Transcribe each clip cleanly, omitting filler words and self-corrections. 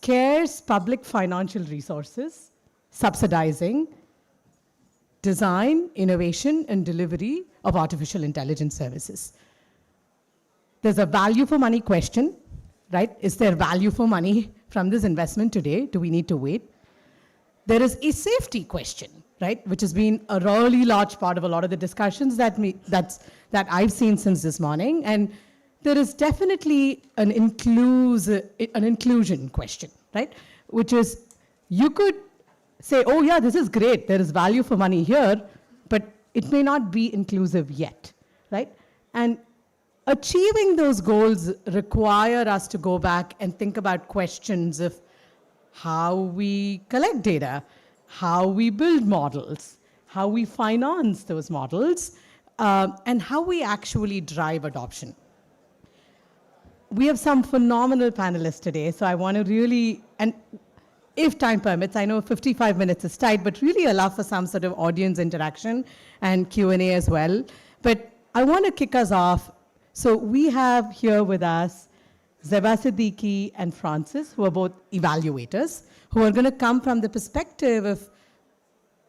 scarce public financial resources, subsidizing design, innovation, and delivery of artificial intelligence services. There's a value for money question, right? Is there value for money from this investment today? Do we need to wait? There is a safety question, right? Which has been a really large part of a lot of the discussions that I've seen since this morning. And there is definitely an inclusion question, right? Which is, you could say, oh yeah, this is great, there is value for money here, but it may not be inclusive yet, right? And achieving those goals require us to go back and think about questions of how we collect data, how we build models, how we finance those models, and how we actually drive adoption. We have some phenomenal panelists today, so I want to really, and if time permits, I know 55 minutes is tight, but really allow for some sort of audience interaction and Q&A as well. But I want to kick us off. So we have here with us Zeba Siddiqui and Francis, who are both evaluators, who are going to come from the perspective of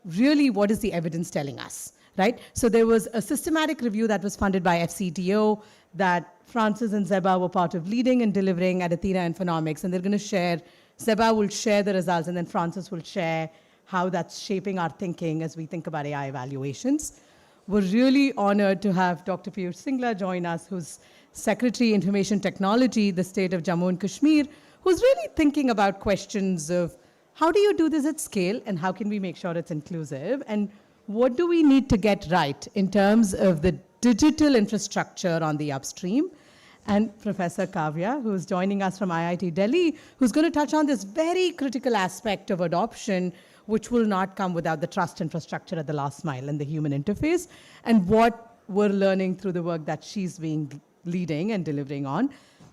really what is the evidence telling us, right? So there was a systematic review that was funded by FCDO that Francis and Zeba were part of leading and delivering at Athena Infonomics, and they're going to share, Zeba will share the results, and then Francis will share how that's shaping our thinking as we think about AI evaluations. We're really honored to have Dr. Piyush Singla join us, who's Secretary Information Technology, the state of Jammu and Kashmir, who's really thinking about questions of how do you do this at scale and how can we make sure it's inclusive, and what do we need to get right in terms of the digital infrastructure on the upstream. And Professor Kavya, who's joining us from IIT Delhi, who's going to touch on this very critical aspect of adoption, which will not come without the trust infrastructure at the last mile and the human interface, and what we're learning through the work that she's been leading and delivering on.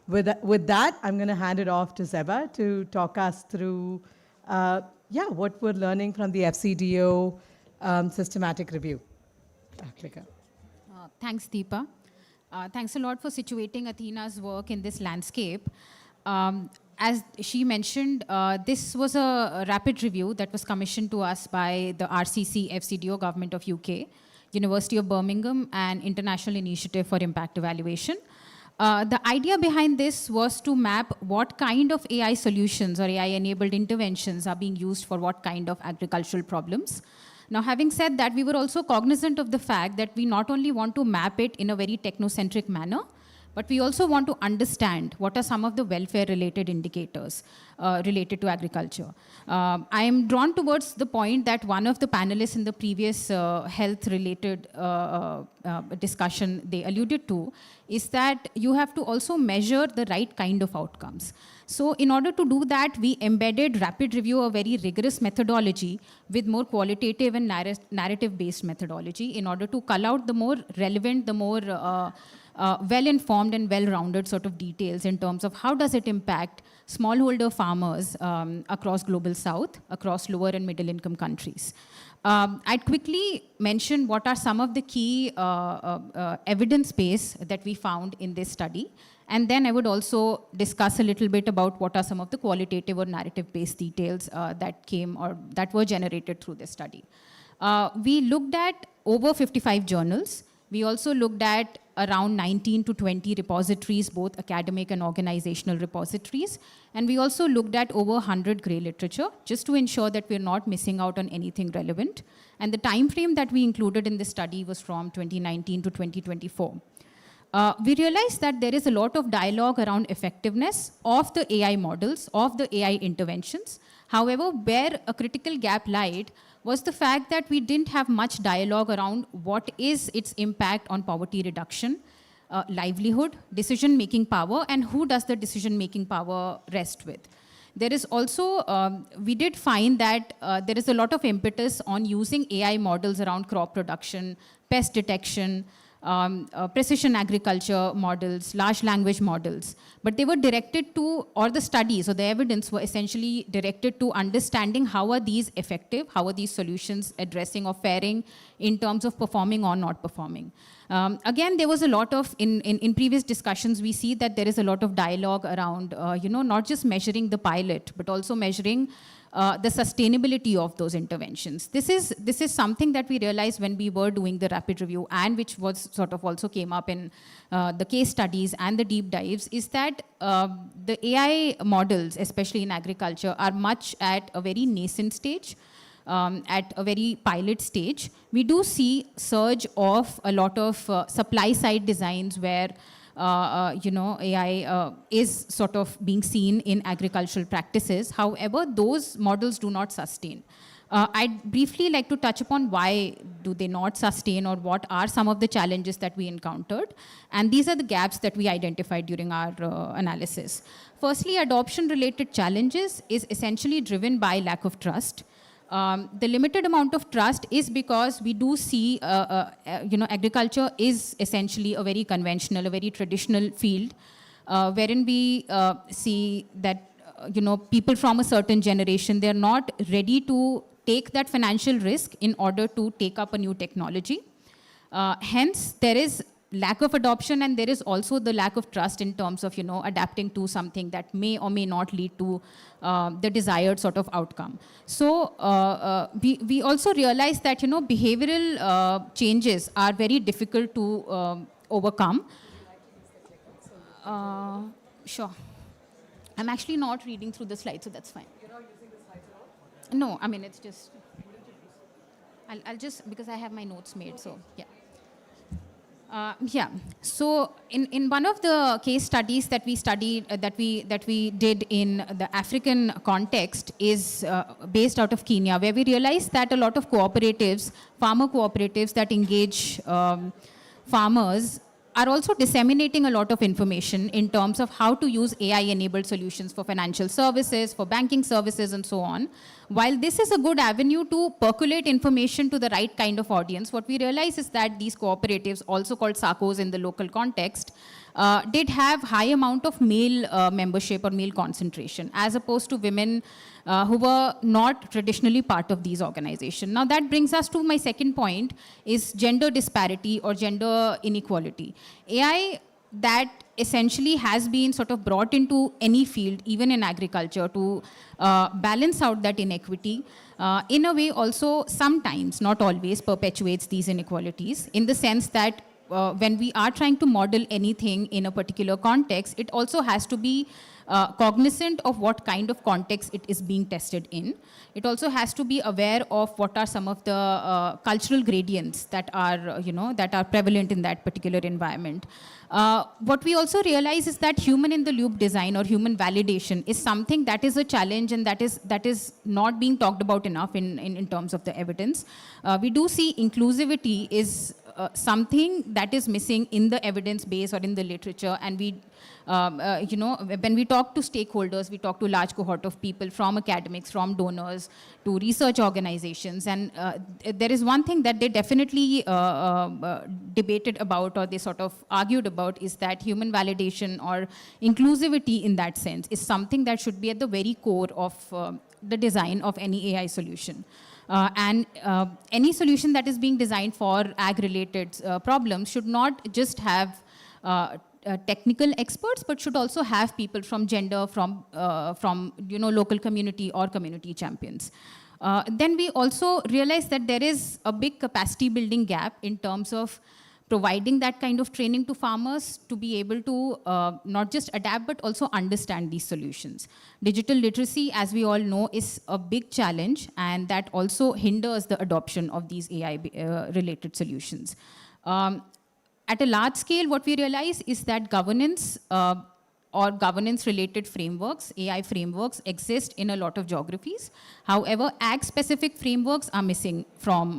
With that, I'm going to hand it off to Zeba to talk us through what we're learning from the FCDO systematic review. Clicker. Thanks, Deepa. Thanks a lot for situating Athena's work in this landscape. As she mentioned, this was a rapid review that was commissioned to us by the RCC FCDO Government of UK, University of Birmingham, and International Initiative for Impact Evaluation. The idea behind this was to map what kind of AI solutions or AI-enabled interventions are being used for what kind of agricultural problems. Now, having said that, we were also cognizant of the fact that we not only want to map it in a very technocentric manner, but we also want to understand what are some of the welfare-related indicators related to agriculture. I am drawn towards the point that one of the panelists in the previous health-related discussion they alluded to is that you have to also measure the right kind of outcomes. So in order to do that, we embedded rapid review, a very rigorous methodology with more qualitative and narrative-based methodology in order to cull out the more relevant, the more well-informed and well-rounded sort of details in terms of how does it impact smallholder farmers across Global South, across lower and middle-income countries. I'd quickly mention what are some of the key evidence base that we found in this study. And then I would also discuss a little bit about what are some of the qualitative or narrative-based details that came or that were generated through this study. We looked at over 55 journals. We also looked at around 19 to 20 repositories, both academic and organizational repositories. And we also looked at over 100 gray literature, just to ensure that we're not missing out on anything relevant. And the time frame that we included in this study was from 2019 to 2024. We realized that there is a lot of dialogue around effectiveness of the AI models, of the AI interventions. However, where a critical gap lied was the fact that we didn't have much dialogue around what is its impact on poverty reduction, livelihood, decision-making power, and who does the decision-making power rest with. There is also, we did find that there is a lot of impetus on using AI models around crop production, pest detection, precision agriculture models, large language models. But they were directed to, or the studies or the evidence were essentially directed to understanding how are these effective, how are these solutions addressing or faring in terms of performing or not performing. Again, there was a lot of, in previous discussions, we see that there is a lot of dialogue around, not just measuring the pilot, but also measuring the sustainability of those interventions. This is something that we realized when we were doing the rapid review, and which was sort of also came up in the case studies and the deep dives, is that the AI models, especially in agriculture, are much at a very nascent stage. At a very pilot stage. We do see surge of a lot of supply side designs where AI is sort of being seen in agricultural practices. However, those models do not sustain. I'd briefly like to touch upon why do they not sustain, or what are some of the challenges that we encountered. And these are the gaps that we identified during our analysis. Firstly, adoption-related challenges is essentially driven by lack of trust. The limited amount of trust is because we do see, agriculture is essentially a very conventional, a very traditional field, wherein we see that, people from a certain generation, they're not ready to take that financial risk in order to take up a new technology. Hence, there is lack of adoption, and there is also the lack of trust in terms of, adapting to something that may or may not lead to the desired sort of outcome. So we also realize that, behavioral changes are very difficult to overcome. Sure. I'm actually not reading through the slides, so that's fine. You're not using the slides at all? No, I mean, it's just, I'll just, because I have my notes made, so yeah. So in one of the case studies that we studied, that we did in the African context, is based out of Kenya, where we realized that a lot of cooperatives, farmer cooperatives that engage farmers, are also disseminating a lot of information in terms of how to use AI-enabled solutions for financial services, for banking services, and so on. While this is a good avenue to percolate information to the right kind of audience, what we realize is that these cooperatives, also called SACCOs in the local context, did have high amount of male membership or male concentration, as opposed to women who were not traditionally part of these organizations. Now that brings us to my second point, is gender disparity or gender inequality. AI that essentially has been sort of brought into any field, even in agriculture, to balance out that inequity, in a way also sometimes, not always, perpetuates these inequalities, in the sense that when we are trying to model anything in a particular context, it also has to be cognizant of what kind of context it is being tested in. It also has to be aware of what are some of the cultural gradients that are, that are prevalent in that particular environment. What we also realize is that human-in-the-loop design or human validation is something that is a challenge, and that is not being talked about enough in terms of the evidence. We do see inclusivity is something that is missing in the evidence base or in the literature, and we, when we talk to stakeholders, we talk to large cohort of people, from academics, from donors, to research organizations, and there is one thing that they definitely debated about, or they sort of argued about, is that human validation or inclusivity in that sense is something that should be at the very core of the design of any AI solution. And any solution that is being designed for ag-related problems should not just have technical experts, but should also have people from gender, from local community or community champions. Then we also realize that there is a big capacity building gap in terms of providing that kind of training to farmers to be able to not just adapt, but also understand these solutions. Digital literacy, as we all know, is a big challenge, and that also hinders the adoption of these AI-related solutions. At a large scale, what we realize is that governance or governance-related frameworks, AI frameworks, exist in a lot of geographies. However, ag-specific frameworks are missing from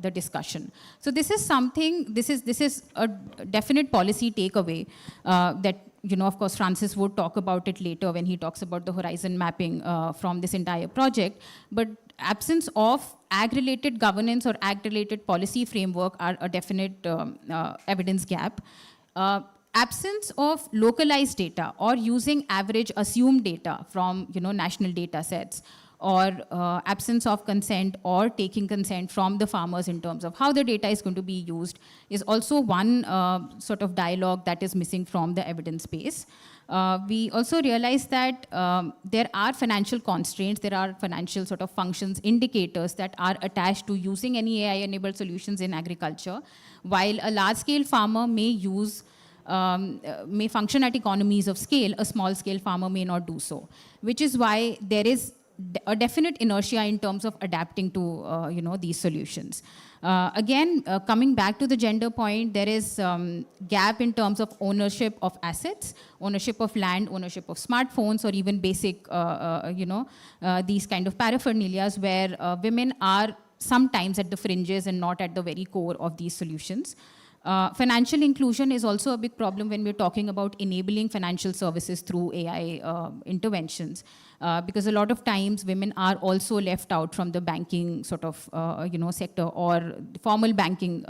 the discussion. So this is something, this is a definite policy takeaway that, of course, Francis would talk about it later when he talks about the horizon mapping from this entire project. But absence of ag-related governance or ag-related policy framework are a definite evidence gap. Absence of localized data or using average assumed data from national data sets, or absence of consent or taking consent from the farmers in terms of how the data is going to be used is also one sort of dialogue that is missing from the evidence base. We also realize that there are financial constraints, there are financial sort of functions, indicators that are attached to using any AI-enabled solutions in agriculture, while a large-scale farmer may may function at economies of scale, a small-scale farmer may not do so, which is why there is a definite inertia in terms of adapting to these solutions. Again, coming back to the gender point, there is gap in terms of ownership of assets, ownership of land, ownership of smartphones, or even basic, these kind of paraphernalias where women are sometimes at the fringes and not at the very core of these solutions. Financial inclusion is also a big problem when we're talking about enabling financial services through AI interventions, because a lot of times women are also left out from the banking sort of sector or formal banking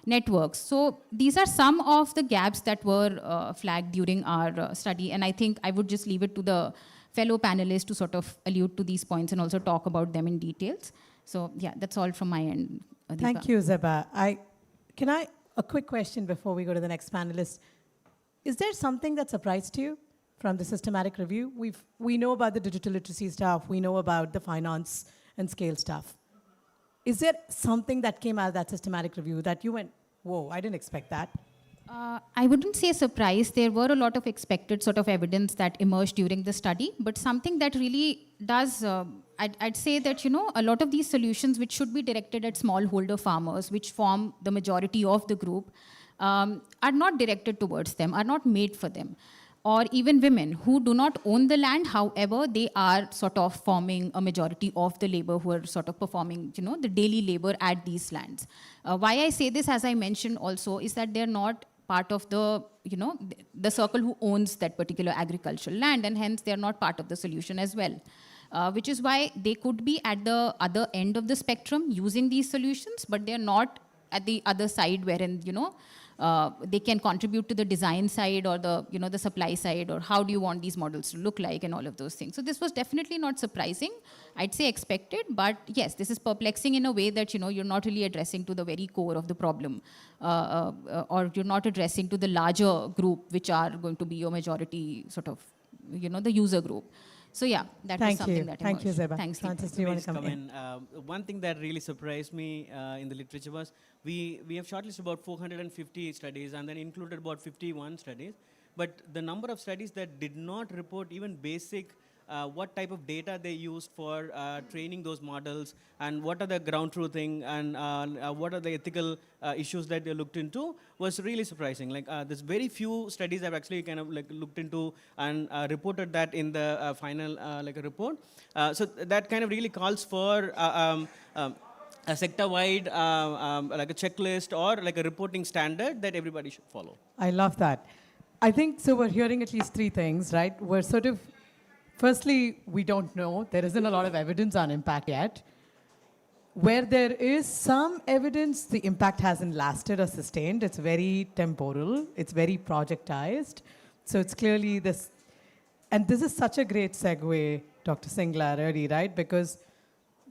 networks. So these are some of the gaps that were flagged during our study, and I think I would just leave it to the fellow panelists to sort of allude to these points and also talk about them in details. So yeah, that's all from my end. Deepa. Thank you, Zeba. A quick question before we go to the next panelist. Is there something that surprised you from the systematic review? We know about the digital literacy stuff. We know about the finance and scale stuff. Is there something that came out of that systematic review that you went, whoa, I didn't expect that? I wouldn't say surprise. There were a lot of expected sort of evidence that emerged during the study, but something that really does, I'd say that, a lot of these solutions which should be directed at smallholder farmers, which form the majority of the group, are not directed towards them, are not made for them. Or even women who do not own the land, however, they are sort of forming a majority of the labor who are sort of performing, the daily labor at these lands. Why I say this, as I mentioned also, is that they're not part of the, the circle who owns that particular agricultural land, and hence they're not part of the solution as well. Which is why they could be at the other end of the spectrum using these solutions, but they're not at the other side wherein, they can contribute to the design side or the, the supply side, or how do you want these models to look like and all of those things. So this was definitely not surprising. I'd say expected, but yes, this is perplexing in a way that, you're not really addressing to the very core of the problem, or you're not addressing to the larger group, which are going to be your majority sort of, the user group. So yeah, that was something that emerged. Thank you, Zeba. Thanks, Francis, Deepa. do you want to come in? One thing that really surprised me in the literature was we have shortlisted about 450 studies and then included about 51 studies. But the number of studies that did not report even basic what type of data they used for training those models, and what are the ground truthing, and what are the ethical issues that they looked into was really surprising. Like there's very few studies I've actually kind of like looked into and reported that in the final like a report. So that kind of really calls for a sector-wide like a checklist or like a reporting standard that everybody should follow. I love that. I think, so we're hearing at least three things, right? We're sort of, firstly, we don't know. There isn't a lot of evidence on impact yet. Where there is some evidence, the impact hasn't lasted or sustained. It's very temporal. It's very projectized. So it's clearly this, and this is such a great segue, Dr. Singla, really, right? Because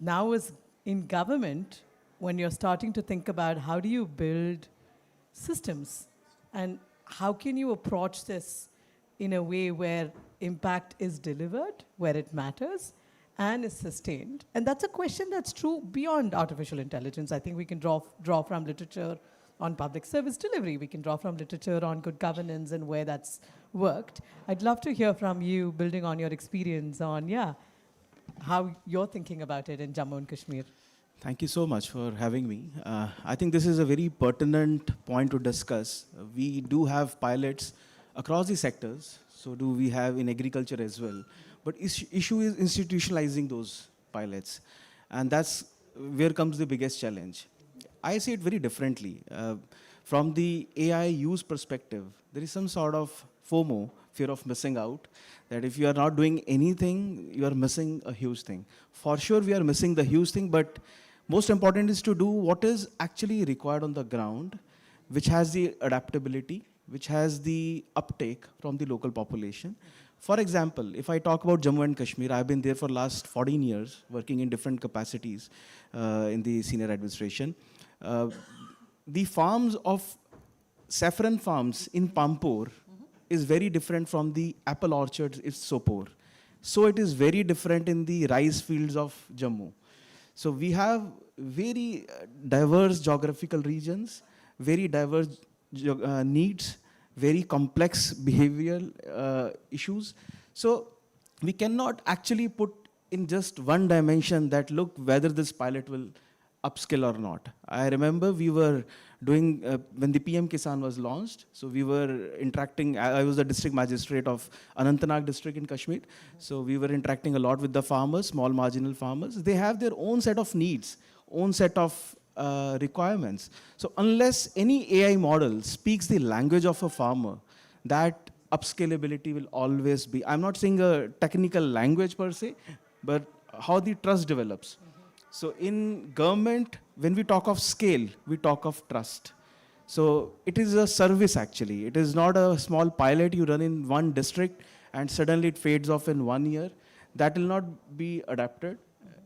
now is in government, when you're starting to think about how do you build systems and how can you approach this in a way where impact is delivered, where it matters, and is sustained. And that's a question that's true beyond artificial intelligence. I think we can draw from literature on public service delivery. We can draw from literature on good governance and where that's worked. I'd love to hear from you, building on your experience on, how you're thinking about it in Jammu and Kashmir. Thank you so much for having me. I think this is a very pertinent point to discuss. We do have pilots across the sectors, so do we have in agriculture as well. But issue is institutionalizing those pilots. And that's where comes the biggest challenge. I see it very differently. From the AI use perspective, there is some sort of FOMO, fear of missing out, that if you are not doing anything, you are missing a huge thing. For sure, we are missing the huge thing, but most important is to do what is actually required on the ground, which has the adaptability, which has the uptake from the local population. For example, if I talk about Jammu and Kashmir, I've been there for last 14 years, working in different capacities in the senior administration. Uh, the farms of saffron farms in Pampur is very different from the apple orchards in Sopore. So it is very different in the rice fields of Jammu. So we have very diverse geographical regions, very diverse needs, very complex behavioral issues. So we cannot actually put in just one dimension that look whether this pilot will upskill or not. I remember we were doing, when the PM Kisan was launched, so we were interacting, I was the district magistrate of Anantnag district in Kashmir, so we were interacting a lot with the farmers, small marginal farmers. They have their own set of needs, own set of requirements. So unless any AI model speaks the language of a farmer, that upscalability will always be, I'm not saying a technical language per se, but how the trust develops. So in government, when we talk of scale, we talk of trust. So it is a service actually. It is not a small pilot you run in one district and suddenly it fades off in 1 year. That will not be adapted.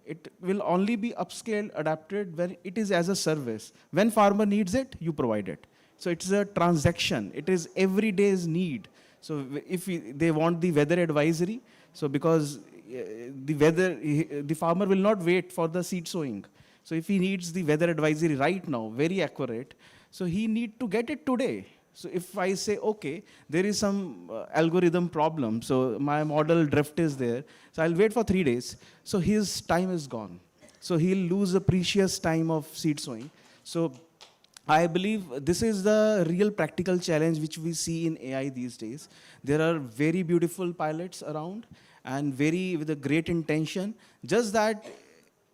It will only be upscaled, adapted when it is as a service. When farmer needs it, you provide it. So it's a transaction. It is every day's need. So if they want the weather advisory, so because the farmer will not wait for the seed sowing. So if he needs the weather advisory right now, very accurate, so he need to get it today. So if I say, okay, there is some algorithm problem, so my model drift is there, so I'll wait for 3 days, so his time is gone. So he'll lose a precious time of seed sowing. So I believe this is the real practical challenge which we see in AI these days. There are very beautiful pilots around and very with a great intention, just that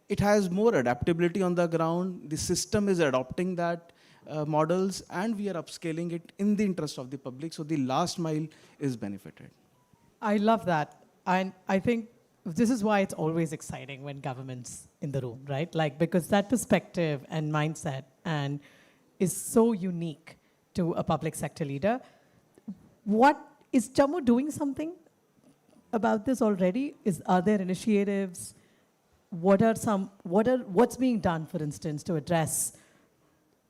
it has more adaptability on the ground. The system is adopting that models and we are upscaling it in the interest of the public. So the last mile is benefited. I love that. And I think this is why it's always exciting when government's in the room, right? Like, because that perspective and mindset and is so unique to a public sector leader. What is Jammu doing something about this already? Are there initiatives? What's being done, for instance, to address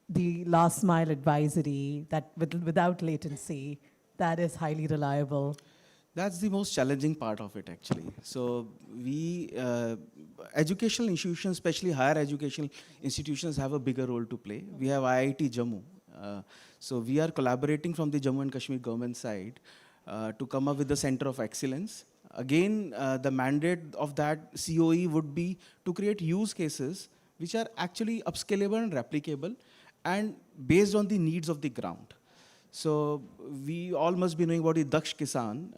the last mile advisory that without latency, that is highly reliable? That's the most challenging part of it, actually. So we, educational institutions, especially higher educational institutions, have a bigger role to play. We have IIT Jammu. So we are collaborating from the Jammu and Kashmir government side to come up with the Center of Excellence. Again, the mandate of that COE would be to create use cases which are actually upscalable and replicable and based on the needs of the ground. So we all must be knowing about the Daksh Kisan,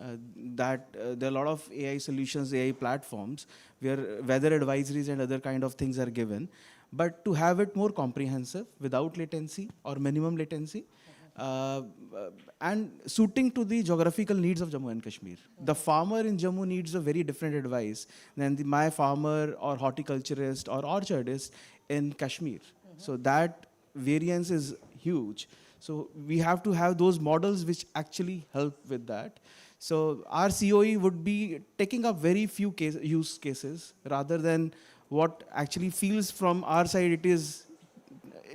that there are a lot of AI solutions, AI platforms, where weather advisories and other kind of things are given. But to have it more comprehensive, without latency or minimum latency, and suiting to the geographical needs of Jammu and Kashmir. The farmer in Jammu needs a very different advice than my farmer or horticulturist or orchardist in Kashmir. So that variance is huge. So we have to have those models which actually help with that. So our COE would be taking up very few use cases rather than what actually feels from our side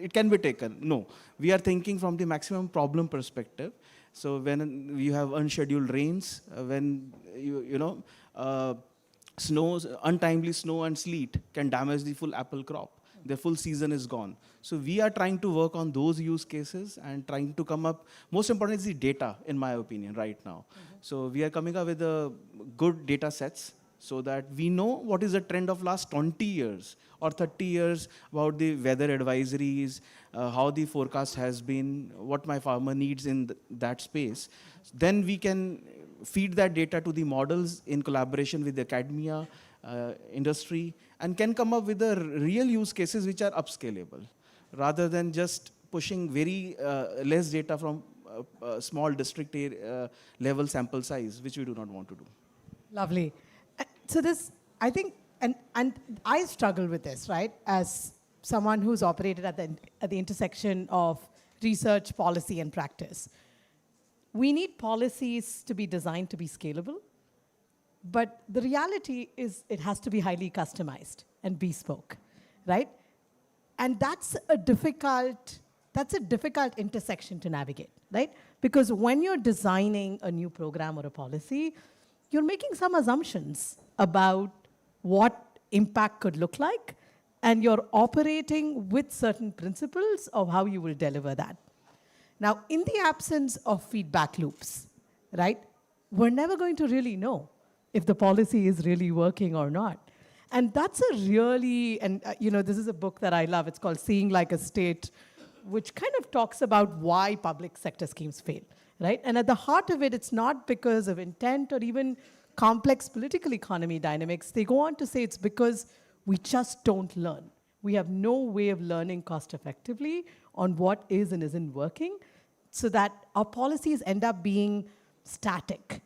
it can be taken. No, we are thinking from the maximum problem perspective. So when you have unscheduled rains, when snows, untimely snow and sleet can damage the full apple crop. The full season is gone. So we are trying to work on those use cases and trying to come up, most important is the data, in my opinion, right now. So we are coming up with good data sets so that we know what is the trend of last 20 years or 30 years about the weather advisories, how the forecast has been, what my farmer needs in that space. Then we can feed that data to the models in collaboration with the academia, industry, and can come up with the real use cases which are upscalable, rather than just pushing very less data from small district level sample size, which we do not want to do. Lovely. So this, I think, and I struggle with this, right? As someone who's operated at the intersection of research, policy, and practice. We need policies to be designed to be scalable, but the reality is it has to be highly customized and bespoke, right? And that's a difficult intersection to navigate, right? Because when you're designing a new program or a policy, you're making some assumptions about what impact could look like, and you're operating with certain principles of how you will deliver that. Now, in the absence of feedback loops, right, we're never going to really know if the policy is really working or not. And that's a really, and this is a book that I love. It's called Seeing Like a State, which kind of talks about why public sector schemes fail, right? And at the heart of it, it's not because of intent or even complex political economy dynamics. They go on to say it's because we just don't learn. We have no way of learning cost effectively on what is and isn't working, so that our policies end up being static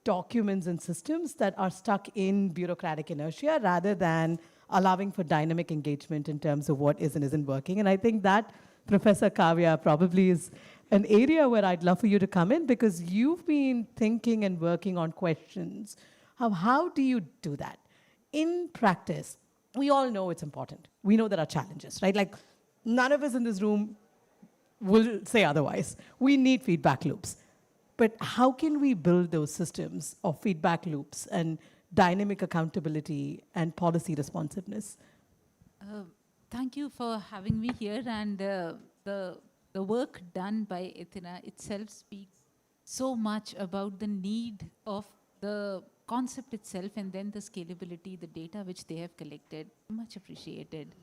documents and systems that are stuck in bureaucratic inertia rather than allowing for dynamic engagement in terms of what is and isn't working. And I think that, Professor Kavya, probably is an area where I'd love for you to come in, because you've been thinking and working on questions of how do you do that? In practice, we all know it's important. We know there are challenges, right? Like, none of us in this room will say otherwise. We need feedback loops. But how can we build those systems of feedback loops and dynamic accountability and policy responsiveness? Thank you for having me here. And the work done by Athena itself speaks so much about the need of the concept itself, and then the scalability, the data which they have collected. Much appreciated.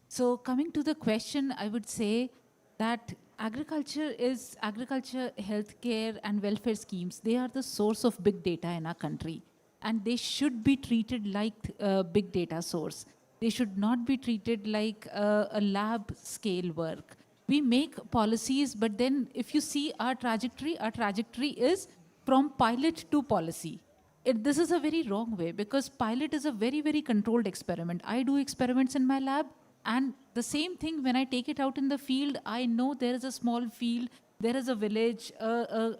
So coming to the question, I would say that agriculture, healthcare, and welfare schemes, they are the source of big data in our country. And they should be treated like a big data source. They should not be treated like a lab scale work. We make policies, but then if you see our trajectory is from pilot to policy. This is a very wrong way, because pilot is a very, very controlled experiment. I do experiments in my lab, and the same thing when I take it out in the field, I know there is a small field, there is a village, a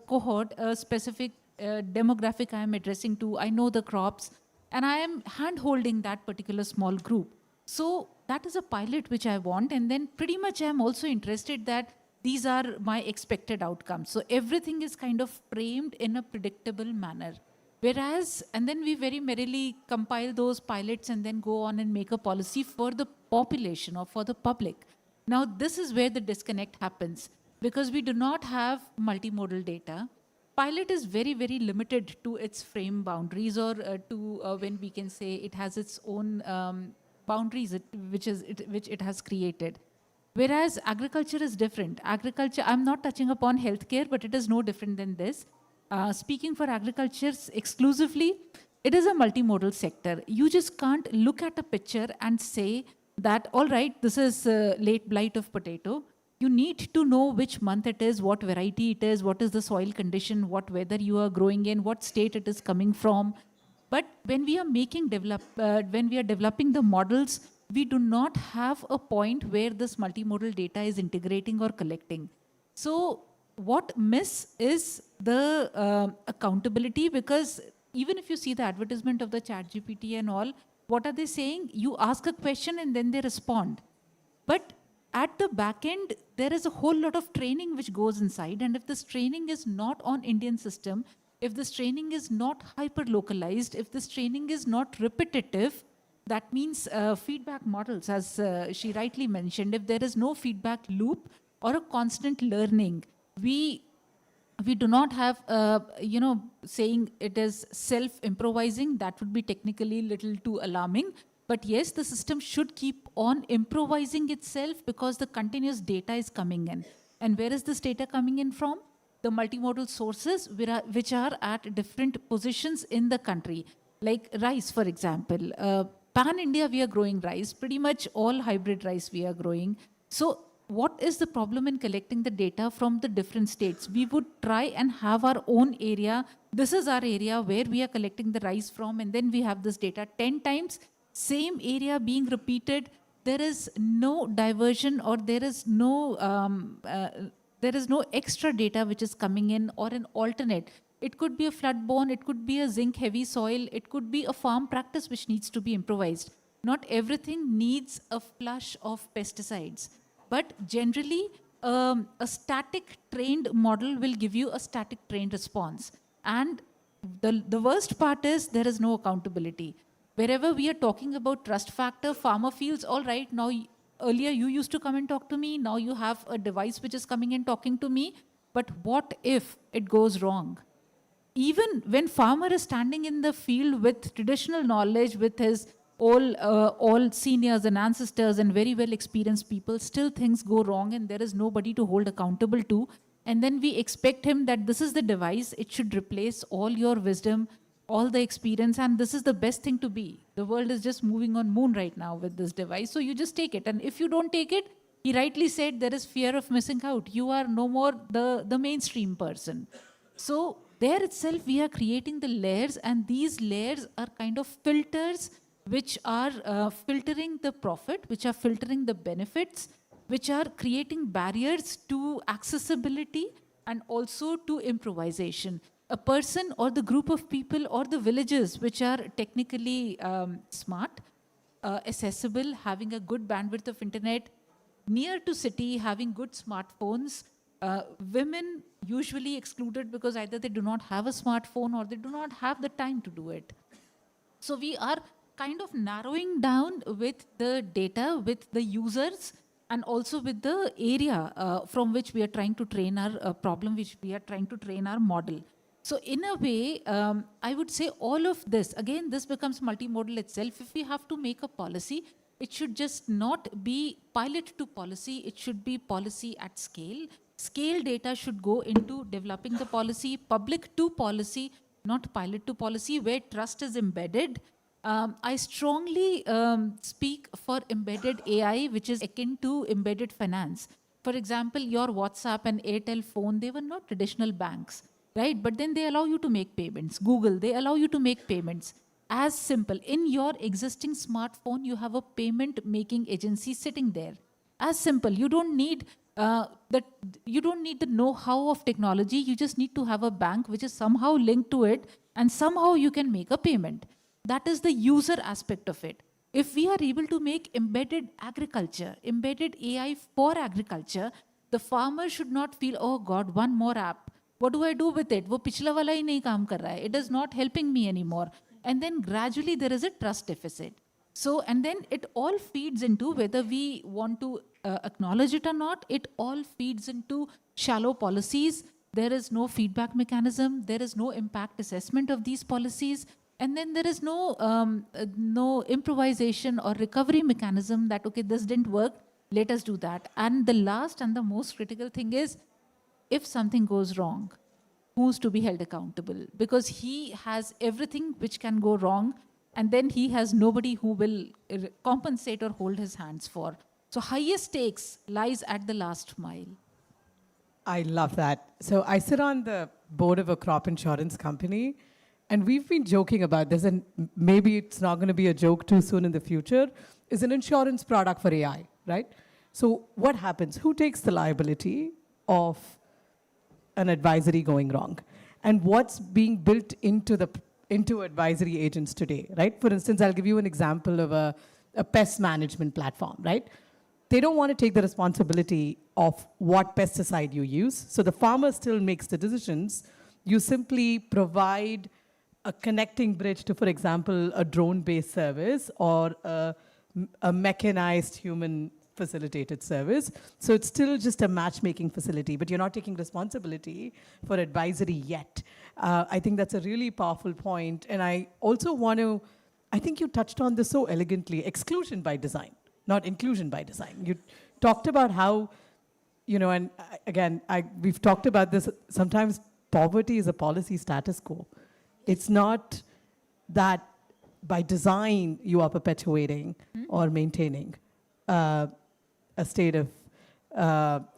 cohort, a specific demographic I am addressing to, I know the crops, and I am hand-holding that particular small group. So that is a pilot which I want, and then pretty much I am also interested that these are my expected outcomes. So everything is kind of framed in a predictable manner. Whereas, and then we very merrily compile those pilots and then go on and make a policy for the population or for the public. Now, this is where the disconnect happens, because we do not have multimodal data. Pilot is very, very limited to its frame boundaries, or when we can say it has its own boundaries which it has created. Whereas agriculture is different. Agriculture, I'm not touching upon healthcare, but it is no different than this. Speaking for agriculture exclusively, it is a multimodal sector. You just can't look at a picture and say that, all right, this is late blight of potato. You need to know which month it is, what variety it is, what is the soil condition, what weather you are growing in, what state it is coming from. But when we are when we are developing the models, we do not have a point where this multimodal data is integrating or collecting. So what miss is the accountability, because even if you see the advertisement of the ChatGPT and all, what are they saying? You ask a question and then they respond. But at the back end, there is a whole lot of training which goes inside. And if this training is not on Indian system, if this training is not hyper-localized, if this training is not repetitive, that means feedback models, as she rightly mentioned, if there is no feedback loop or a constant learning, we do not have, saying it is self-improvising. That would be technically a little too alarming. But yes, the system should keep on improvising itself, because the continuous data is coming in. And where is this data coming in from? The multimodal sources which are at different positions in the country. Like rice, for example. Pan-India, we are growing rice. Pretty much all hybrid rice we are growing. So what is the problem in collecting the data from the different states? We would try and have our own area. This is our area where we are collecting the rice from, and then we have this data 10 times, same area being repeated. There is no diversion, or there is no extra data which is coming in, or an alternate. It could be a flood-borne, it could be a zinc-heavy soil, it could be a farm practice which needs to be improvised. Not everything needs a flush of pesticides. But generally, a static trained model will give you a static trained response. And the worst part is there is no accountability. Wherever we are talking about trust factor, farmer feels, all right, now earlier you used to come and talk to me, now you have a device which is coming and talking to me, but what if it goes wrong? Even when farmer is standing in the field with traditional knowledge, with his all seniors and ancestors and very well experienced people, still things go wrong and there is nobody to hold accountable to. And then we expect him that this is the device, it should replace all your wisdom, all the experience, and this is the best thing to be. The world is just moving on moon right now with this device, so you just take it. And if you don't take it, he rightly said, there is fear of missing out. You are no more the mainstream person. So there itself we are creating the layers, and these layers are kind of filters which are filtering the profit, which are filtering the benefits, which are creating barriers to accessibility and also to improvisation. A person or the group of people or the villages which are technically smart, accessible, having a good bandwidth of internet, near to city, having good smartphones, women usually excluded because either they do not have a smartphone or they do not have the time to do it. So we are kind of narrowing down with the data, with the users, and also with the area from which we are trying to train our problem, which we are trying to train our model. So in a way, I would say all of this, again, this becomes multimodal itself. If we have to make a policy, it should just not be pilot to policy, it should be policy at scale. Scale data should go into developing the policy, public to policy, not pilot to policy, where trust is embedded. I strongly speak for embedded AI, which is akin to embedded finance. For example, your WhatsApp and Airtel phone, they were not traditional banks, right? But then they allow you to make payments. Google, they allow you to make payments. As simple. In your existing smartphone, you have a payment making agency sitting there. As simple. You don't need the know-how of technology. You just need to have a bank which is somehow linked to it, and somehow you can make a payment. That is the user aspect of it. If we are able to make embedded agriculture, embedded AI for agriculture, the farmer should not feel, oh God, one more app. What do I do with it? वो पिछला वाला ही नहीं काम कर रहा है. It is not helping me anymore. And then gradually there is a trust deficit. So, and then it all feeds into, whether we want to acknowledge it or not, it all feeds into shallow policies. There is no feedback mechanism. There is no impact assessment of these policies. And then there is no improvisation or recovery mechanism that, okay, this didn't work, let us do that. And the last and the most critical thing is, if something goes wrong, who's to be held accountable? Because he has everything which can go wrong, and then he has nobody who will compensate or hold his hands for. So highest stakes lies at the last mile. I love that. So I sit on the board of a crop insurance company, and we've been joking about this, and maybe it's not going to be a joke too soon in the future, is an insurance product for AI, right? So what happens? Who takes the liability of an advisory going wrong? And what's being built into advisory agents today, right? For instance, I'll give you an example of a pest management platform, right? They don't want to take the responsibility of what pesticide you use. So the farmer still makes the decisions. You simply provide a connecting bridge to, for example, a drone-based service or a mechanized human facilitated service. So it's still just a matchmaking facility, but you're not taking responsibility for advisory yet. I think that's a really powerful point. And I also want to, I think you touched on this so elegantly, exclusion by design, not inclusion by design. You talked about how, and again, we've talked about this, sometimes poverty is a policy status quo. It's not that by design you are perpetuating or maintaining a state of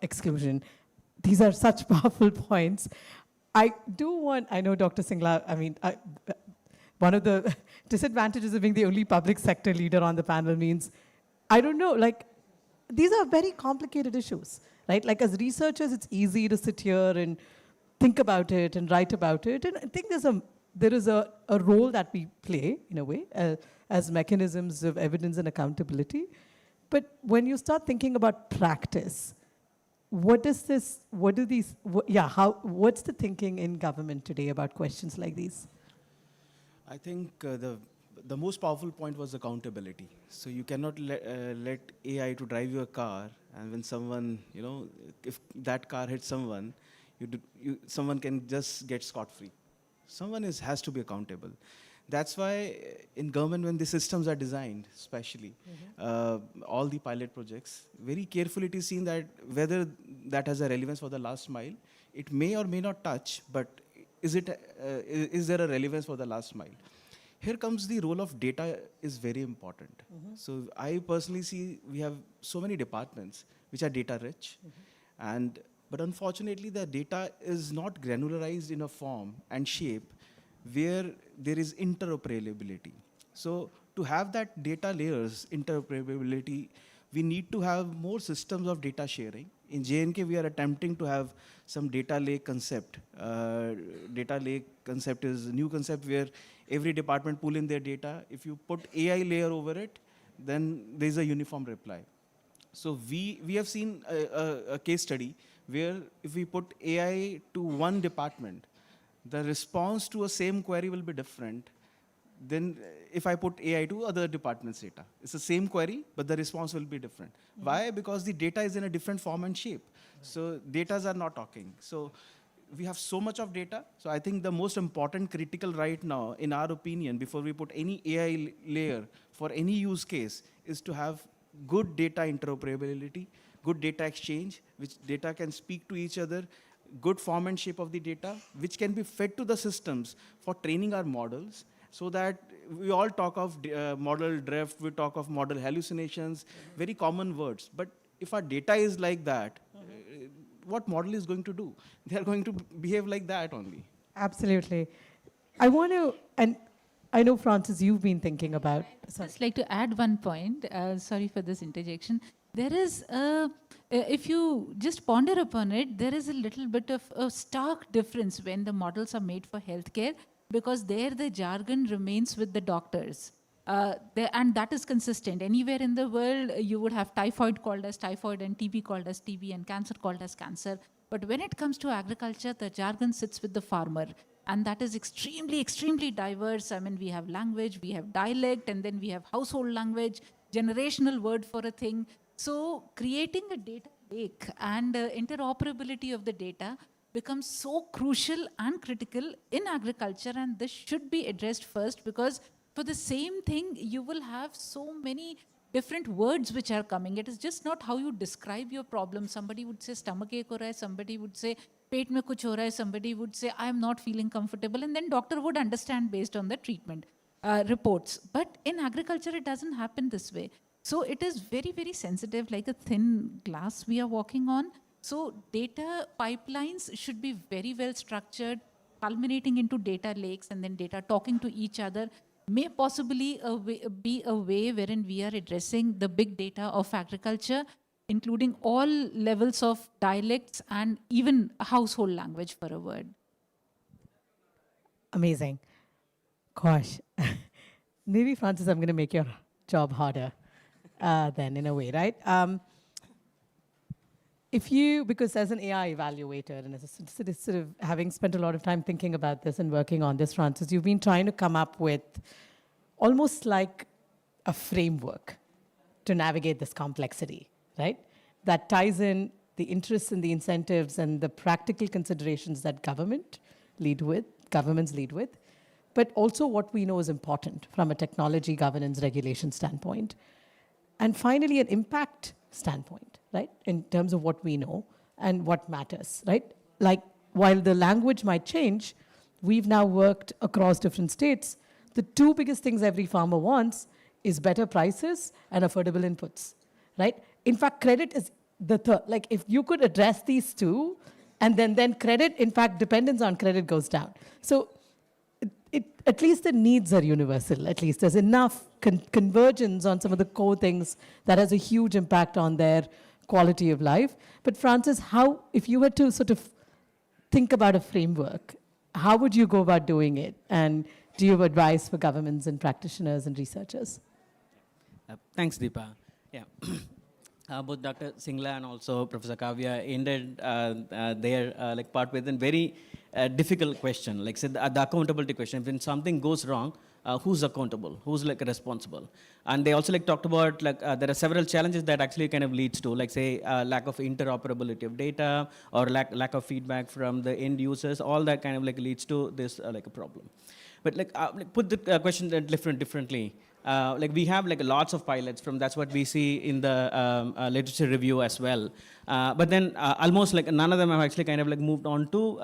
exclusion. These are such powerful points. I know Dr. Singla, one of the disadvantages of being the only public sector leader on the panel means, I don't know, like, these are very complicated issues, right? Like, as researchers, it's easy to sit here and think about it and write about it. And I think there is a role that we play, in a way, as mechanisms of evidence and accountability. But when you start thinking about practice, what's the thinking in government today about questions like these? I think the most powerful point was accountability. So you cannot let AI to drive your car, and when someone, if that car hits someone, someone can just get scot-free. Someone has to be accountable. That's why in government, when the systems are designed, especially all the pilot projects, very carefully it is seen that whether that has a relevance for the last mile, it may or may not touch, but is there a relevance for the last mile? Here comes the role of data is very important. So I personally see we have so many departments which are data rich, but unfortunately the data is not granularized in a form and shape where there is interoperability. So to have that data layers, interoperability, we need to have more systems of data sharing. In J&K, we are attempting to have some data lake concept. Data lake concept is a new concept where every department pull in their data. If you put AI layer over it, then there's a uniform reply. So we have seen a case study where if we put AI to one department, the response to a same query will be different than if I put AI to other departments' data. It's the same query, but the response will be different. Why? Because the data is in a different form and shape. So datas are not talking. So we have so much of data. So I think the most important critical right now, in our opinion, before we put any AI layer for any use case, is to have good data interoperability, good data exchange, which data can speak to each other, good form and shape of the data, which can be fed to the systems for training our models, so that we all talk of model drift, we talk of model hallucinations, very common words. But if our data is like that, what model is going to do? They are going to behave like that only. Absolutely. I want to, and I know, Francis, you've been thinking about. I'd just like to add one point. Sorry for this interjection. There is, if you just ponder upon it, there is a little bit of a stark difference when the models are made for healthcare, because there the jargon remains with the doctors. And that is consistent. Anywhere in the world, you would have typhoid called as typhoid and TB called as TB and cancer called as cancer. But when it comes to agriculture, the jargon sits with the farmer. And that is extremely, extremely diverse. I mean, we have language, we have dialect, and then we have household language, generational word for a thing. So creating a data lake and interoperability of the data becomes so crucial and critical in agriculture, and this should be addressed first, because for the same thing, you will have so many different words which are coming. It is just not how you describe your problem. Somebody would say stomach ache ho raha hai, somebody would say pet mein kuch ho raha hai, somebody would say I am not feeling comfortable, and then doctor would understand based on the treatment reports. But in agriculture, it doesn't happen this way. So it is very, very sensitive, like a thin glass we are walking on. So data pipelines should be very well structured, culminating into data lakes, and then data talking to each other. May possibly be a way wherein we are addressing the big data of agriculture, including all levels of dialects and even household language for a word. Amazing. Gosh. Maybe, Francis, I'm going to make your job harder then, in a way, right? Because as an AI evaluator and as a sort of having spent a lot of time thinking about this and working on this, Francis, you've been trying to come up with almost like a framework to navigate this complexity, right? That ties in the interests and the incentives and the practical considerations that governments lead with, but also what we know is important from a technology governance regulation standpoint. And finally, an impact standpoint, right? In terms of what we know and what matters, right? Like, while the language might change, we've now worked across different states. The two biggest things every farmer wants is better prices and affordable inputs, right? In fact, credit is like if you could address these two, and then credit, in fact, dependence on credit goes down. So at least the needs are universal. At least there's enough convergence on some of the core things that has a huge impact on their quality of life. But Francis, how, if you were to sort of think about a framework, how would you go about doing it? And do you have advice for governments and practitioners and researchers? Thanks, Deepa. Yeah. Both Dr. Singla and also Professor Kavya ended their like part with a very difficult question, like said the accountability question. When something goes wrong, who's accountable? Who's like responsible? And they also like talked about like there are several challenges that actually kind of leads to like say lack of interoperability of data or lack of feedback from the end users. All that kind of like leads to this like a problem. But like put the question differently. Like we have like lots of pilots from that's what we see in the literature review as well. But then almost like none of them have actually kind of like moved on to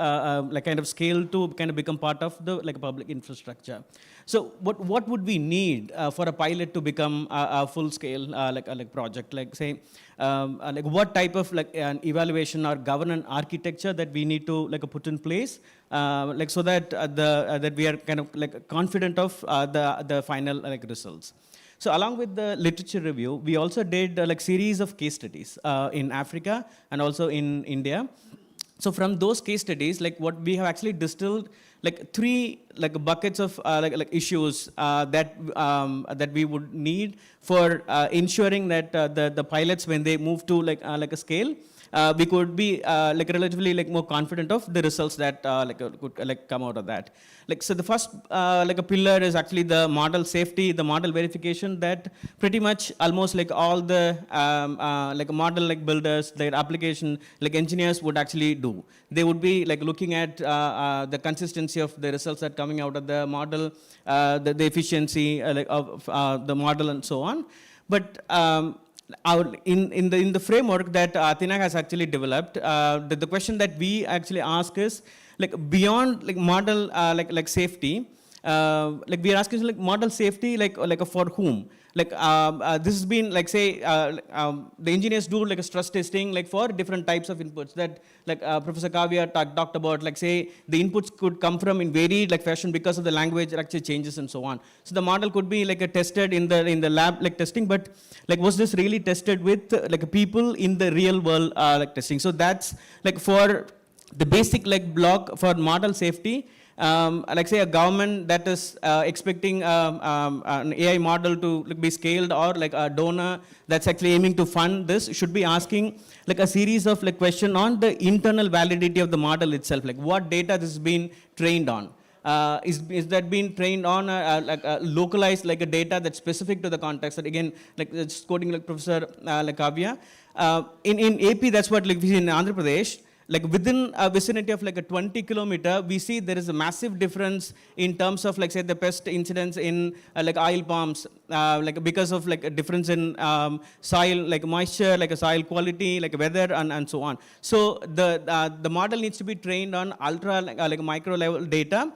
like kind of scale to kind of become part of the like public infrastructure. So what would we need for a pilot to become a full scale like project? Like say like what type of like an evaluation or governance architecture that we need to like put in place like so that that we are kind of like confident of the final like results. So along with the literature review, we also did like series of case studies in Africa and also in India. So from those case studies, like what we have actually distilled like three like buckets of like issues that that we would need for ensuring that the pilots when they move to like a scale, we could be like relatively like more confident of the results that like could like come out of that. Like so, the first like a pillar is actually the model safety, the model verification that pretty much almost like all the like model like builders, their application like engineers would actually do. They would be like looking at the consistency of the results that coming out of the model, the efficiency like of the model and so on. But in the framework that Athena has actually developed, the question that we actually ask is like beyond like model like safety, like we are asking like model safety like for whom? Like this has been like say the engineers do like a stress testing like for different types of inputs that like Professor Kavya talked about, like say the inputs could come from in varied like fashion because of the language actually changes and so on. So the model could be like a tested in the lab like testing, but like was this really tested with like people in the real world like testing? So that's like for the basic like block for model safety. Like say a government that is expecting an AI model to be scaled, or like a donor that's actually aiming to fund this should be asking like a series of like question on the internal validity of the model itself, like what data this has been trained on. Is that being trained on like a localized like a data that's specific to the context? That again, like just quoting like Professor like Kavya, in AP that's what like we see in Andhra Pradesh. Like within a vicinity of like a 20 kilometer, we see there is a massive difference in terms of like say the pest incidents in like oil palms, like because of like a difference in soil like moisture, like a soil quality, like weather and so on. So the model needs to be trained on ultra like micro level data.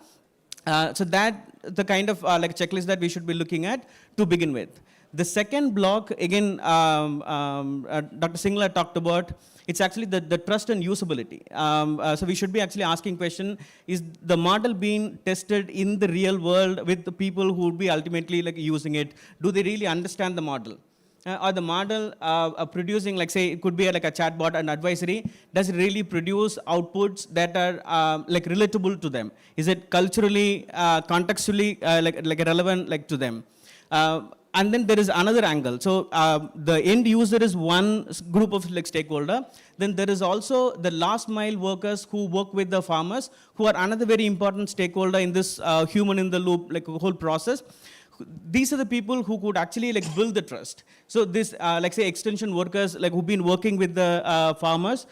So that the kind of like checklist that we should be looking at to begin with. The second block, again, Dr. Singla talked about, it's actually the trust and usability. So we should be actually asking question, is the model being tested in the real world with the people who would be ultimately like using it? Do they really understand the model? Or the model producing, like say, it could be like a chatbot and advisory, does it really produce outputs that are like relatable to them? Is it culturally, contextually like relevant like to them? And then there is another angle. So the end user is one group of like stakeholder. Then there is also the last mile workers who work with the farmers, who are another very important stakeholder in this human in the loop like whole process. These are the people who could actually like build the trust. So this like say extension workers like who've been working with the farmers.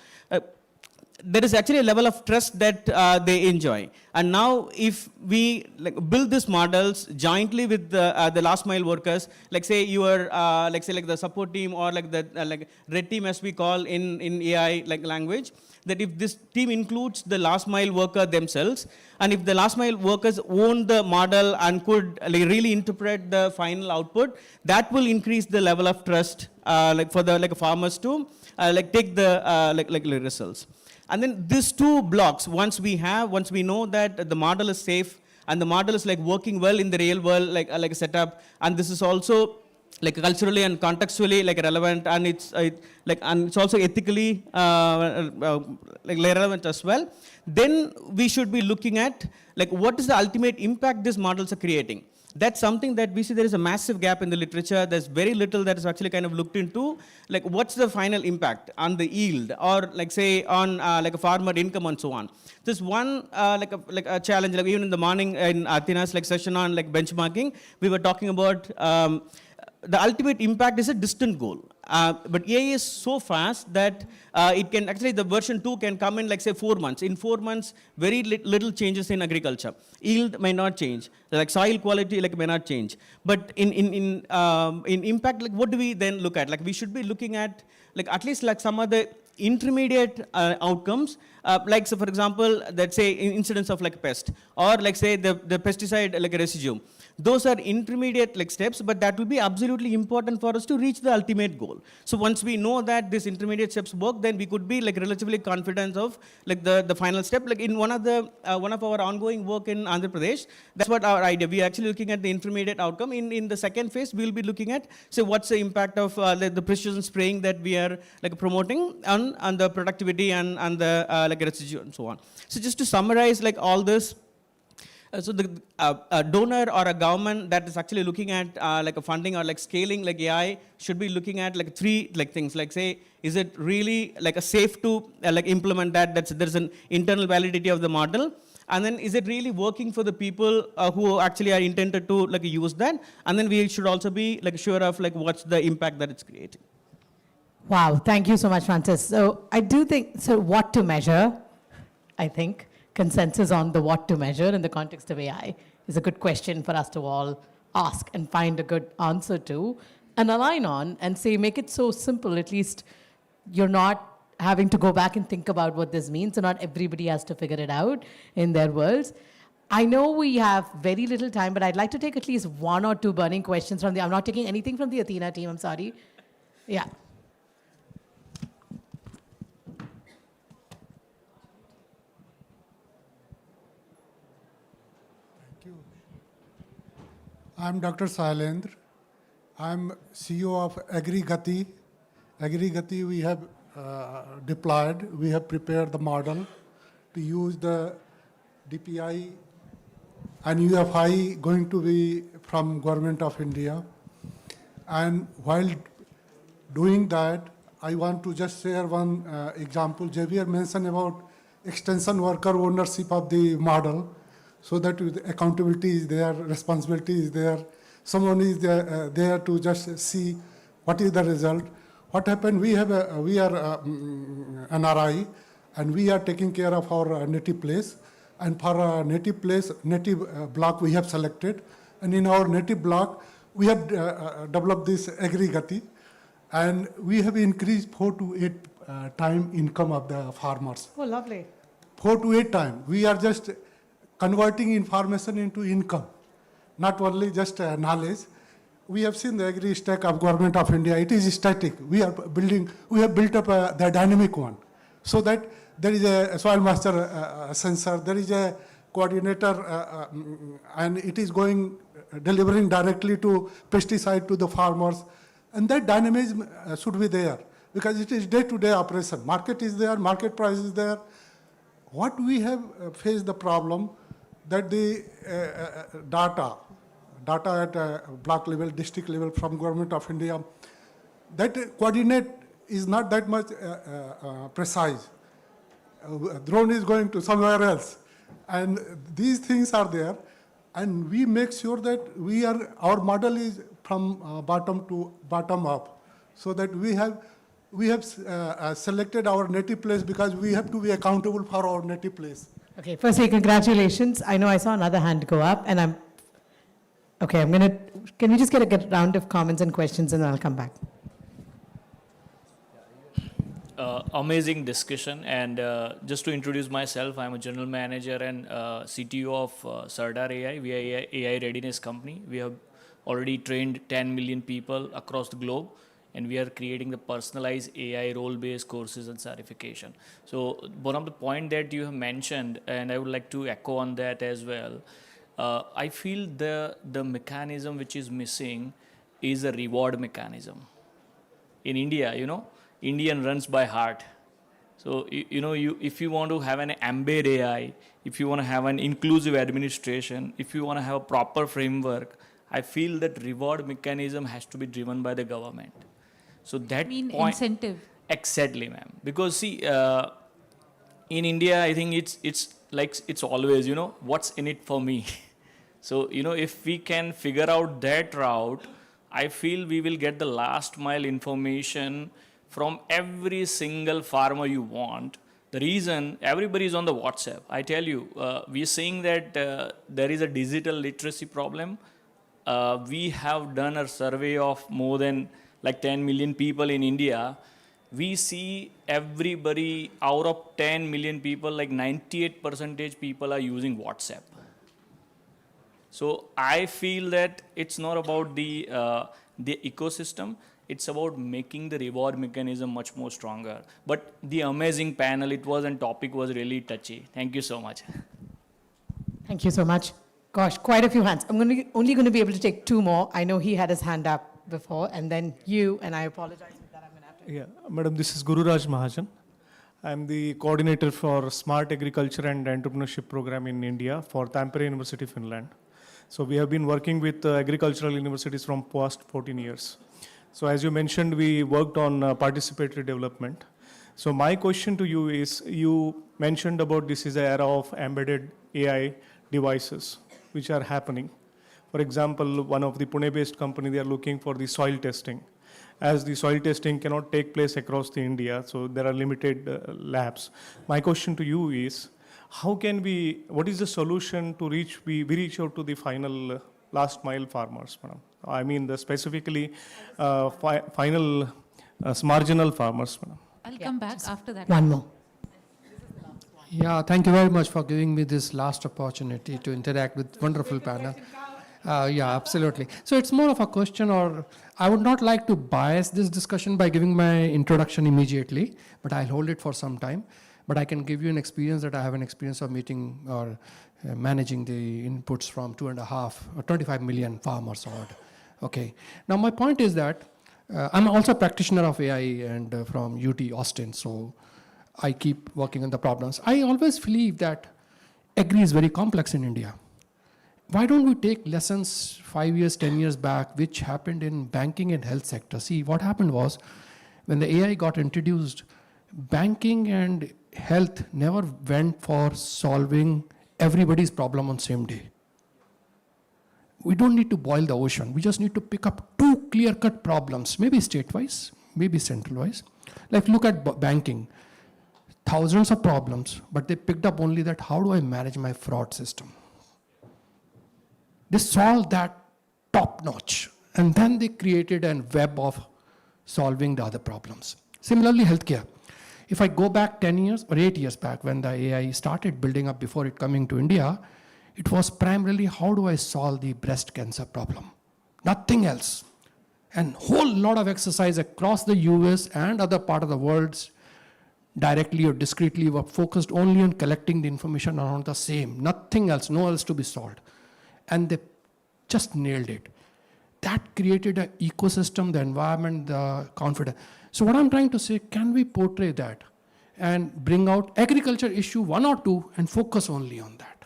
there is actually a level of trust that they enjoy. And now if we build these models jointly with the last mile workers, like say your, like the support team or like the red team as we call in AI language, that if this team includes the last mile worker themselves, and if the last mile workers own the model and could really interpret the final output, that will increase the level of trust for the farmers to take the results. And then these two blocks, once we know that the model is safe and the model is working well in the real world, like a setup, and this is also culturally and contextually relevant, and it's also ethically relevant as well, then we should be looking at what is the ultimate impact these models are creating. That's something that we see there is a massive gap in the literature. There's very little that is actually kind of looked into, what's the final impact on the yield, or say on a farmer income and so on. There's one a challenge, even in the morning in Athena's session on benchmarking, we were talking about the ultimate impact is a distant goal. But AI is so fast that it can actually, the version 2 can come in say 4 months. In 4 months, very little changes in agriculture. Yield may not change, soil quality may not change. But in impact, what do we then look at? We should be looking at at least some of the intermediate outcomes, so for example, let's say incidence of pest, or say the pesticide residue. Those are intermediate steps, but that will be absolutely important for us to reach the ultimate goal. So once we know that these intermediate steps work, then we could be relatively confident of the final step. In one of our ongoing work in Andhra Pradesh, that's what our idea. We are actually looking at the intermediate outcome. In the second phase, we'll be looking at what's the impact of the precision spraying that we are promoting on the productivity and the residue and so on. So just to summarize all this. So a donor or a government that is actually looking at a funding or scaling AI should be looking at three things. Say, is it really a safe to implement that? There's an internal validity of the model. And then is it really working for the people who actually are intended to use that? And then we should also be sure of what's the impact that it's creating. Wow, thank you so much, Francis. So I do think, what to measure, I think. Consensus on the what to measure in the context of AI is a good question for us to all ask and find a good answer to and align on and say, make it so simple, at least you're not having to go back and think about what this means, so not everybody has to figure it out in their worlds. I know we have very little time, but I'd like to take at least one or two burning questions from I'm not taking anything from the Athena team, I'm sorry. Yeah. I'm Dr. Sailendra. I'm CEO of AgriGati. AgriGati, we have deployed, we have prepared the model to use the DPI and UFI going to be from Government of India. And while doing that, I want to just share one example. Javier mentioned about extension worker ownership of the model, so that accountability is there, responsibility is there. Someone is there to just see what is the result. What happened, we are NRI, and we are taking care of our native place. And for our native place, native block we have selected. And in our native block, we have developed this AgriGati. And we have increased 4 to 8 time income of the farmers. Oh, lovely. 4 to 8 times. We are just converting information into income, not only just knowledge. We have seen the agri stack of Government of India. It is static. We have built up the dynamic one, so that there is a soil master sensor, there is a coordinator, and it is delivering directly to pesticide to the farmers. And that dynamism should be there, because it is day-to-day operation. Market is there, market price is there. What we have faced the problem that the data at block level, district level from Government of India, that coordinate is not that much precise. Drone is going to somewhere else. And these things are there. And we make sure that our model is from bottom to bottom up, so that we have we have selected our native place because we have to be accountable for our native place. Okay, firstly, congratulations. I know I saw another hand go up, and can we just get a round of comments and questions, and then I'll come back. Amazing discussion, and just to introduce myself, I'm a general manager and CTO of Sardar AI. We are AI readiness company. We have already trained 10 million people across the globe, and we are creating the personalized AI role-based courses and certification. So one of the point that you have mentioned, and I would like to echo on that as well, I feel the mechanism which is missing is a reward mechanism. In India, Indian runs by heart. So, if you want to have an embed AI, if you want to have an inclusive administration, if you want to have a proper framework, I feel that reward mechanism has to be driven by the government. So that incentive. Exactly, ma'am. Because see, in India, I think it's always, what's in it for me. So, if we can figure out that route, I feel we will get the last mile information from every single farmer you want. The reason everybody is on the WhatsApp, I tell you, we are saying that there is a digital literacy problem. We have done a survey of more than 10 million people in India. We see everybody out of 10 million people, 98% people are using WhatsApp. So I feel that it's not about the ecosystem. It's about making the reward mechanism much more stronger. But the amazing panel, it was, and topic was really touchy. Thank you so much. Thank you so much. Gosh, quite a few hands. I'm only going to be able to take two more. I know he had his hand up before, and then you, and I apologize for that. I'm going to have to. Yeah, Madam, this is Guru Raj Mahajan. I'm the coordinator for Smart Agriculture and Entrepreneurship Program in India for Tampere University, Finland. So we have been working with agricultural universities from past 14 years. So as you mentioned, we worked on participatory development. So my question to you is, you mentioned about this is the era of embedded AI devices, which are happening. For example, one of the Pune-based company, they are looking for the soil testing. As the soil testing cannot take place across the India, so there are limited labs. My question to you is, what is the solution to we reach out to the final last mile farmers, madam? I mean, specifically final marginal farmers, madam. I'll come back after that. One more. Yeah, thank you very much for giving me this last opportunity to interact with wonderful panel. Yeah, absolutely. So it's more of a question, or I would not like to bias this discussion by giving my introduction immediately, but I'll hold it for some time. But I can give you an experience that I have an experience of meeting or managing the inputs from 2.5 or 25 million farmers odd. Okay. Now my point is that I'm also a practitioner of AI and from UT Austin, so I keep working on the problems. I always believe that agri is very complex in India. Why don't we take lessons 5 years, 10 years back, which happened in banking and health sector? See, what happened was, when the AI got introduced, banking and health never went for solving everybody's problem on same day. We don't need to boil the ocean. We just need to pick up two clear-cut problems, maybe state-wise, maybe central-wise. Like look at banking. Thousands of problems, but they picked up only that, how do I manage my fraud system? They solved that top-notch, and then they created a web of solving the other problems. Similarly, healthcare. If I go back 10 years or 8 years back when the AI started building up before it coming to India, it was primarily how do I solve the breast cancer problem? Nothing else. And whole lot of exercise across the US and other part of the world, directly or discreetly, were focused only on collecting the information around the same. Nothing else, no else to be solved. And they just nailed it. That created an ecosystem, the environment, the confidence. So what I'm trying to say, can we portray that and bring out agriculture issue 1 or 2 and focus only on that?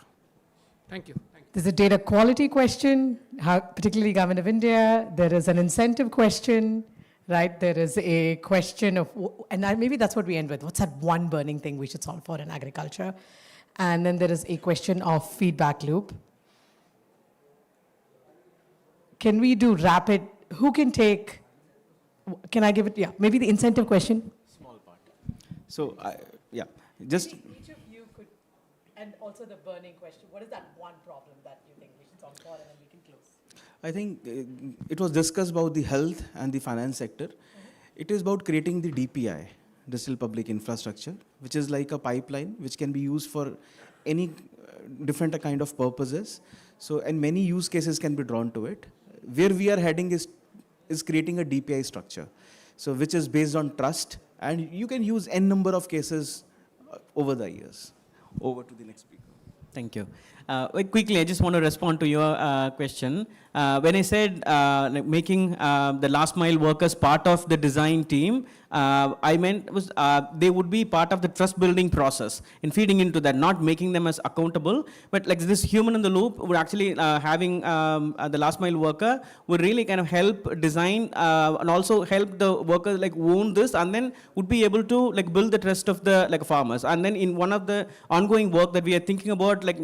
Thank you. There's a data quality question, particularly Government of India. There is an incentive question, right? There is a question of, and maybe that's what we end with. What's that one burning thing we should solve for in agriculture? And then there is a question of feedback loop. Can we do rapid? Who can take can I give it? Yeah, maybe the incentive question. So, yeah, just Each of you could, and also the burning question. What is that one problem that you think we should solve for, and then we can close? I think it was discussed about the health and the finance sector. It is about creating the DPI, digital public infrastructure, which is like a pipeline which can be used for any different kind of purposes. So, and many use cases can be drawn to it. Where we are heading is creating a DPI structure, so which is based on trust, and you can use n number of cases over the years. Over to the next speaker. Thank you. Very quickly, I just want to respond to your question. When I said like making the last mile workers part of the design team, I meant was they would be part of the trust building process in feeding into that, not making them as accountable, but like this human in the loop would actually having the last mile worker would really kind of help design and also help the workers like own this, and then would be able to like build the trust of the like farmers. And then in one of the ongoing work that we are thinking about, like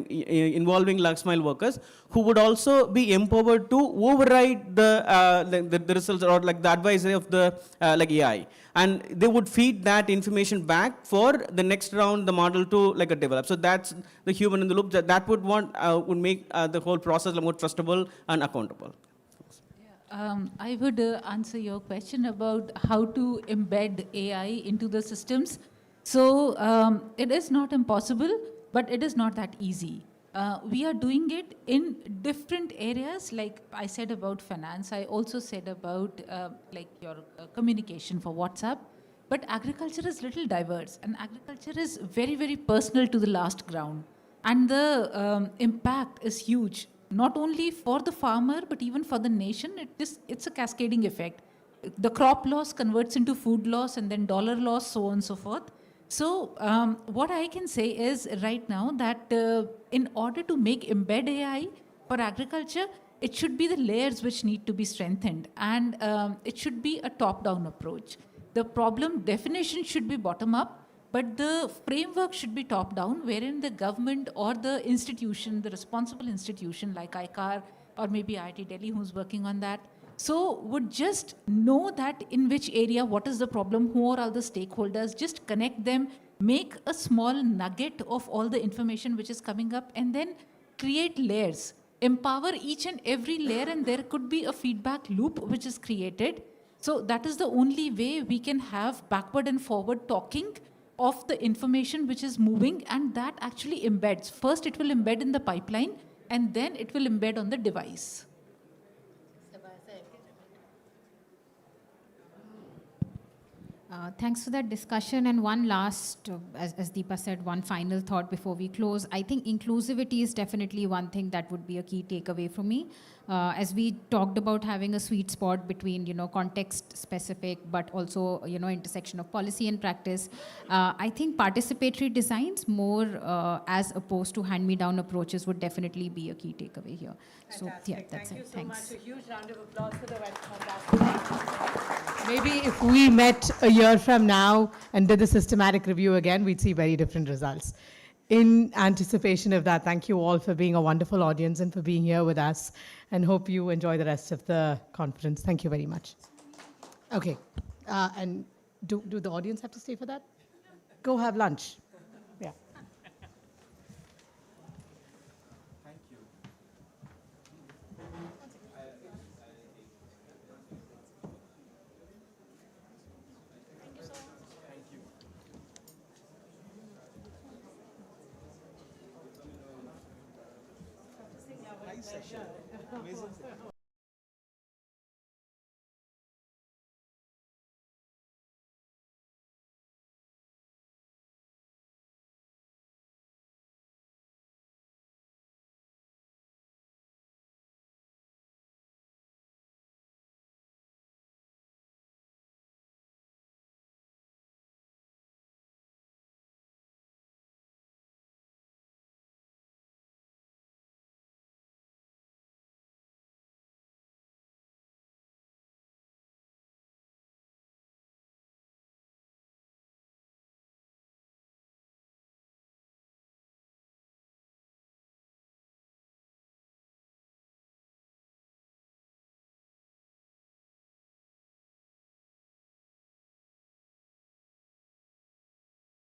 involving last mile workers who would also be empowered to override the results or like the advisory of the like AI, and they would feed that information back for the next round the model to like develop. So that's the human in the loop that would make the whole process more trustable and accountable. I would answer your question about how to embed AI into the systems. So it is not impossible, but it is not that easy. We are doing it in different areas, like I said about finance. I also said about like your communication for WhatsApp. But agriculture is little diverse, and agriculture is very, very personal to the last ground. And the impact is huge, not only for the farmer, but even for the nation. It's a cascading effect. The crop loss converts into food loss, and then dollar loss, so on and so forth. So what I can say is right now that in order to make embed AI for agriculture, it should be the layers which need to be strengthened, and it should be a top-down approach. The problem definition should be bottom-up, but the framework should be top-down, wherein the government or the institution, the responsible institution like ICAR or maybe IIT Delhi who's working on that, so would just know that in which area, what is the problem, who are all the stakeholders, just connect them, make a small nugget of all the information which is coming up, and then create layers, empower each and every layer, and there could be a feedback loop which is created. So that is the only way we can have backward and forward talking of the information which is moving, and that actually embeds. First it will embed in the pipeline, and then it will embed on the device. Thanks for that discussion. And one last, as Deepa said, one final thought before we close. I think inclusivity is definitely one thing that would be a key takeaway for me. As we talked about having a sweet spot between, context specific, but also, intersection of policy and practice. I think participatory designs more as opposed to hand-me-down approaches would definitely be a key takeaway here. Fantastic. So yeah, that's Thank it. you so Thanks. much. A huge round of applause for the fantastic. Maybe if we met a year from now and did the systematic review again, we'd see very different results. In anticipation of that, thank you all for being a wonderful audience and for being here with us, and hope you enjoy the rest of the conference. Thank you very much. Okay, and do the audience have to stay for that? Go have lunch. Yeah. Nice session. Amazing session.